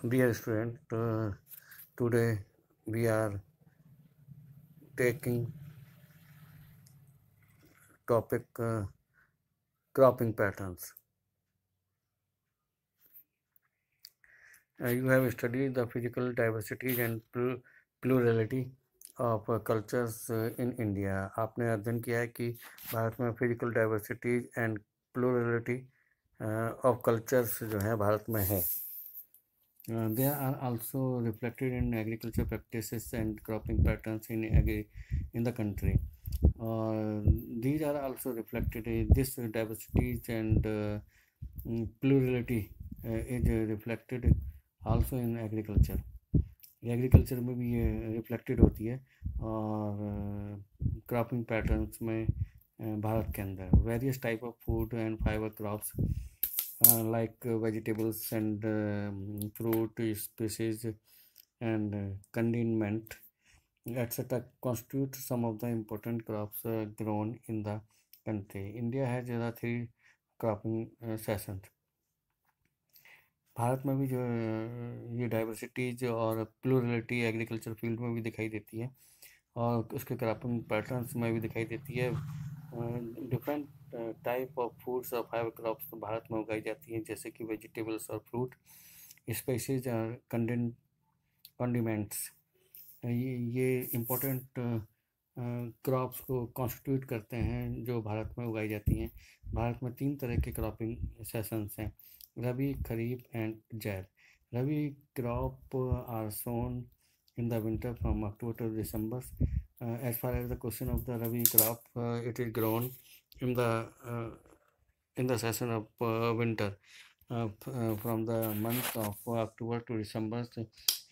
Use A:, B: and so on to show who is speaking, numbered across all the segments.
A: Dear student, today we are taking topic cropping patterns. You have studied the physical diversity and plurality of cultures in India. आपने अध्ययन किया है कि भारत में physical diversity and plurality of cultures जो है भारत में है. They are also reflected in agriculture practices and cropping patterns in the country. These are also reflected in this diversities and plurality is reflected also in agriculture. Agriculture में भी ये reflected होती है और क्रॉपिंग पैटर्न्स में भारत के अंदर various type of food and fibre crops like vegetables and fruit species and condiment etc. constitute some of the important crops grown in the country. India has three cropping seasons. Bharat में भी जो ये diversities और plurality agriculture field में भी दिखाई देती है और उसके क्रॉपिंग पैटर्न्स में भी दिखाई देती है. डिफरेंट टाइप ऑफ फूड्स और फाइबर क्रॉप्स तो भारत में उगाई जाती हैं जैसे कि वेजिटेबल्स और फ्रूट स्पाइसेस और कंडिमेंट्स. ये इम्पोर्टेंट क्रॉप्स को कॉन्स्टिट्यूट करते हैं जो भारत में उगाई जाती हैं. भारत में 3 तरह के क्रॉपिंग सेशंस हैं: rabi, kharif and zaid. Rabi crop are sown in the winter from October to December. As far as the question of the Rabi crop, it is grown in the season of winter from the month of October to December,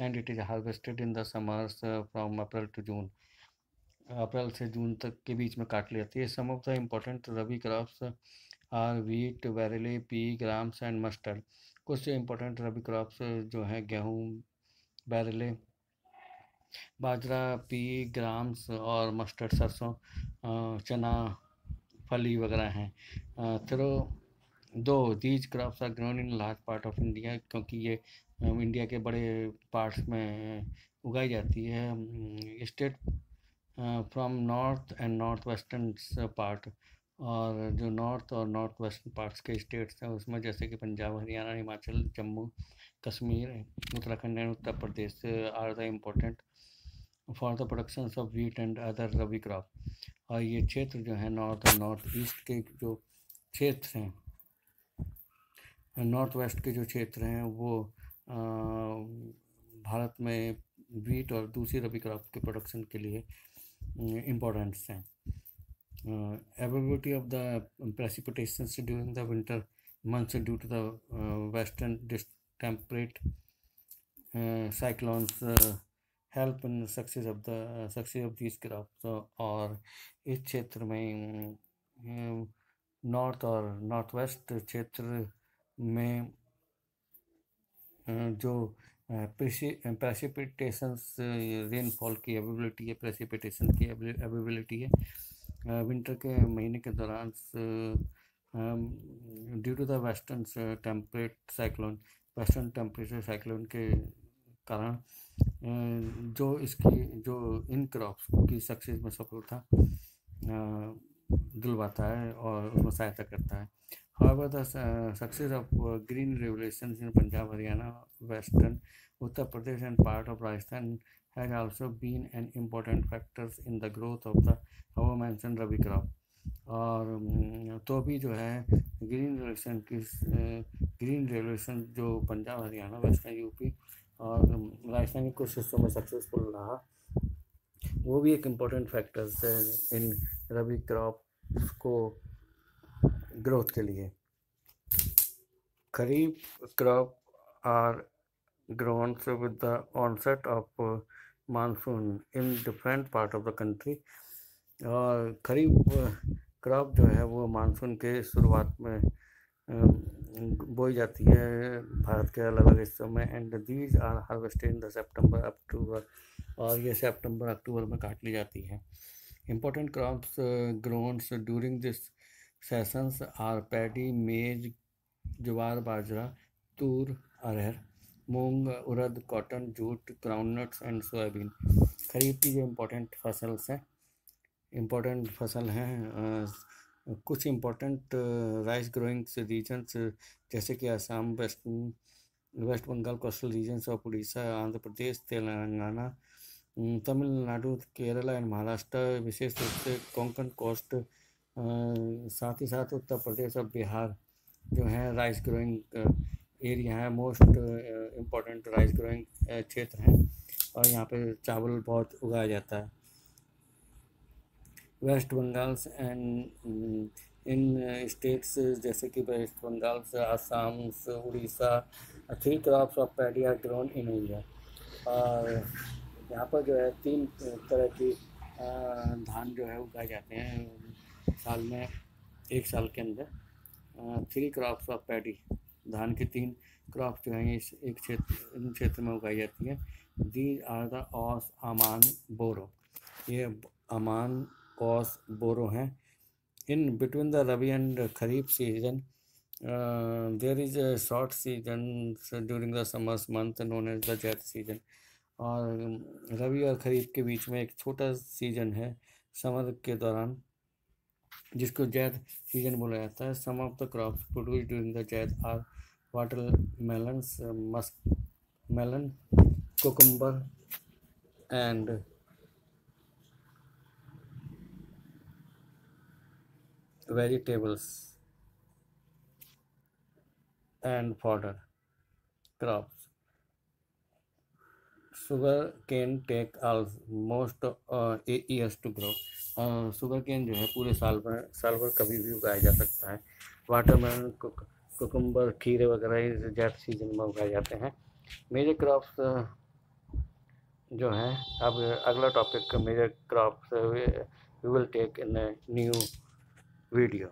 A: and it is harvested in the summers from April to June. अप्रैल से जून तक के बीच में काट ली जाती है. Some of the important rabi crops are wheat, barley, pea, grams and mustard. कुछ important rabi crops जो हैं गेहूँ, बैरले, बाजरा, पी, ग्राम्स और मस्टर्ड सरसों, चना, फली वगैरह हैं. Through do these crops are grown in large part of India, क्योंकि ये इंडिया के बड़े पार्ट्स में उगाई जाती है. State from north and north western part, और जो नॉर्थ और नॉर्थ वेस्टर्न पार्ट्स के स्टेट्स हैं उसमें जैसे कि Punjab, Haryana, Himachal, Jammu Kashmir, Uttarakhand and Uttar Pradesh are the important for the production of wheat and other rabi crop. और ये क्षेत्र जो है नॉर्थ और नॉर्थ ईस्ट के जो क्षेत्र हैं, नॉर्थ वेस्ट के जो क्षेत्र हैं वो भारत में व्हीट और दूसरी रबी क्रॉप के प्रोडक्शन के लिए इम्पोर्टेंट्स हैं. Availability of the precipitations during the winter months due to the western temperate cyclones help in success of these crops. और इस क्षेत्र में नॉर्थ और नॉर्थ वेस्ट क्षेत्र में जो प्रेसिपिटेशंस रेनफॉल की अवेलेबिलिटी है, प्रेसिपिटेशन की अवेलेबिलिटी है विंटर के महीने के दौरान due to the western temperate cyclone, western temperature cyclone के कारण जो इन क्रॉप्स की सक्सेस में सफलता दिलवाता है और उसमें सहायता करता है. However, the success of green revolutions in Punjab, Haryana, Western Uttar Pradesh and part of Rajasthan has also been an important factor in the growth of the above mentioned rabi crop. और तो भी जो है green revolution जो Punjab, Haryana, western UP और राजस्थान के कुछ हिस्सों में सक्सेसफुल रहा, वो भी एक इम्पोर्टेंट फैक्टर्स है इन रबी क्रॉप को ग्रोथ के लिए. Kharif crop are grown with the onset of monsoon in different part of the country. और खरीफ क्रॉप जो है वो मानसून के शुरुआत में बोई जाती है भारत के अलग अलग हिस्सों में. And these are harvested in the September October, और ये सितंबर अक्टूबर में काट ली जाती है. Important crops grown during this sessions are paddy, maize, jowar, bajra, toor, arhar. Moong, urad, cotton, jute, groundnuts and soybean. Kharif की जो इम्पोर्टेंट फसल हैं, कुछ इम्पोर्टेंट राइस ग्रोइंग रीजन्स जैसे कि Assam, west Bengal, coastal regions of Orissa, Andhra Pradesh, Telangana, Tamil Nadu, Kerala and Maharashtra, विशेष रूप से कोंकण कोस्ट, साथ ही साथ उत्तर प्रदेश और बिहार जो है राइस ग्रोइंग एरिया है, मोस्ट इम्पोर्टेंट राइस ग्रोइंग क्षेत्र हैं और यहाँ पे चावल बहुत उगाया जाता है। West Bengal and in states जैसे कि West Bengal, Assam, Orissa, 3 crops of paddy are grown in India. और यहाँ पर जो है 3 तरह की धान जो है उगाए जाते हैं साल में, एक साल के अंदर 3 क्रॉप्स ऑफ पैडी, धान की 3 क्रॉप जो हैं इस इन क्षेत्र में उगाई जाती हैं। These are the aus, aman, boro. ये अमान, कॉस, बोरो हैं। In between the rabi and kharif season there is a short season during the summers month known as the zaid season. और रबी और खरीफ के बीच में एक छोटा सीजन है समर के दौरान जिसको जैद सीजन बोला जाता है। Some of the crops produce during the zaid are water melons, musk melon, cucumber and vegetables and fodder crops. Sugar cane take almost years to grow. Sugarcane जो है पूरे साल भर कभी भी उगाया जा सकता है। वाटरमेलन, कुकुम्बर, खीरे वगैरह जैद सीजन में उगाए जाते हैं। मेजर क्रॉप्स जो हैं, अब अगला topic major crops we will take in new video.